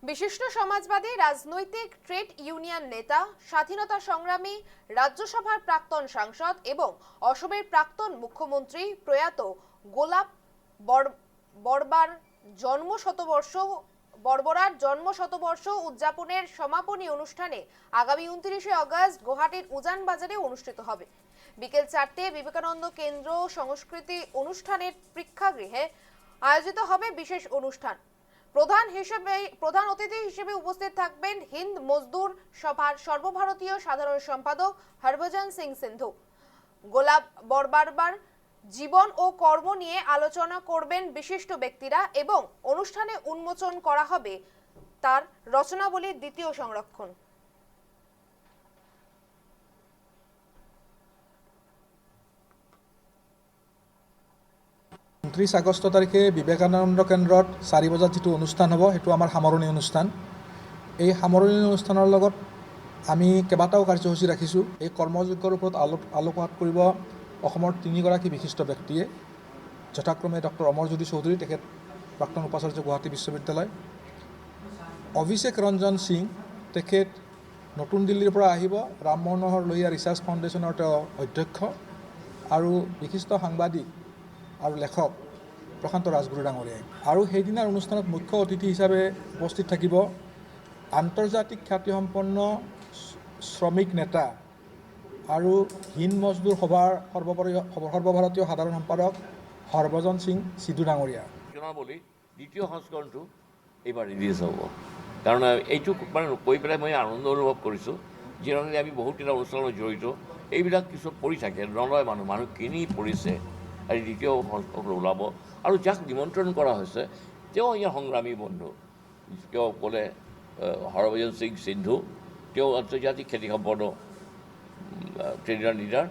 বিশিষ্ট সমাজবাদী রাজনৈতিক trade union নেতা, স্বাধীনতা সংগ্রামী, রাজ্যসভার প্রাক্তন সাংসদ এবং অসমের প্রাক্তন মুখ্যমন্ত্রী প্রয়াত গোলাপ বড়বার জন্ম শতবর্ষ উদযাপনের সমাপনী অনুষ্ঠানে আগামী 29শে আগস্ট গুয়াহাটির উজান বাজারে অনুষ্ঠিত হবে। বিকেল 4টায় বিবেকানন্দ কেন্দ্র সংস্কৃতি অনুষ্ঠানের প্রেক্ষাগৃহে আয়োজিত হবে বিশেষ অনুষ্ঠান। প্রধান অতিথি হিসেবে উপস্থিত থাকবেন হিন্দ মজদুর সভার সর্বভারতীয় সাধারণ সম্পাদক হরভজন সিং সিন্ধু। গোলাপ বড়বার জীবন ও কর্ম নিয়ে আলোচনা করবেন বিশিষ্ট ব্যক্তিরা এবং অনুষ্ঠানে উন্মোচন করা হবে তার রচনাবলীর দ্বিতীয় সংস্করণ। 29 আগষ্ট তাৰিখে বিবেকানন্দ কেন্দ্ৰত 4 বজাত যিটো অনুষ্ঠান হ'ব সেইটো আমাৰ সামৰণি অনুষ্ঠান। এই সামৰণি অনুষ্ঠানৰ লগত আমি কেইবাটাও কাৰ্যসূচী ৰাখিছোঁ। এই কৰ্মযজ্ঞৰ ওপৰত আলোকপাত কৰিব অসমৰ 3গৰাকী বিশিষ্ট ব্যক্তিয়ে, যথাক্ৰমে ডক্টৰ অমৰজ্যোতি চৌধুৰী, তেখেত প্ৰাক্তন উপাচাৰ্য গুৱাহাটী বিশ্ববিদ্যালয়, অভিষেক ৰঞ্জন সিং, তেখেত নতুন দিল্লীৰ পৰা আহিব, ৰাম মনোহৰ লোহিয়া ৰিচাৰ্চ ফাউণ্ডেশ্যনৰ তেওঁ অধ্যক্ষ, আৰু বিশিষ্ট সাংবাদিক আৰু লেখক প্ৰশান্ত ৰাজগুৰু ডাঙৰীয়াই। আৰু সেইদিনাৰ অনুষ্ঠানত মুখ্য অতিথি হিচাপে উপস্থিত থাকিব আন্তৰ্জাতিক খ্যাতিসম্পন্ন শ্ৰমিক নেতা আৰু হিন্দ মজদুৰ সভাৰ সৰ্বভাৰতীয় সাধাৰণ সম্পাদক হৰভজন সিং সিধু ডাঙৰীয়া। ৰচনাৱলী দ্বিতীয় সংস্কৰণটো এইবাৰ ৰিলিজ হ'ব। কাৰণ এইটো মানে কৈ পেলাই মই আনন্দ অনুভৱ কৰিছোঁ, যিধৰণে আমি বহুতকেইটা অনুষ্ঠানত জড়িত, এইবিলাক কিছু পৰি থাকে, নলয় মানুহ কিনি পৰিছে। আজি দ্বিতীয় সংস্কৰণ ওলাব আৰু যাক নিমন্ত্ৰণ কৰা হৈছে তেওঁ ইয়াৰ সংগ্ৰামী বন্ধু। তেওঁ ক'লে হৰভজন সিং সিন্ধু, তেওঁ আন্তৰ্জাতিক খ্যাতিসম্পন্ন ট্ৰেড ইউনিয়ন লিডাৰ।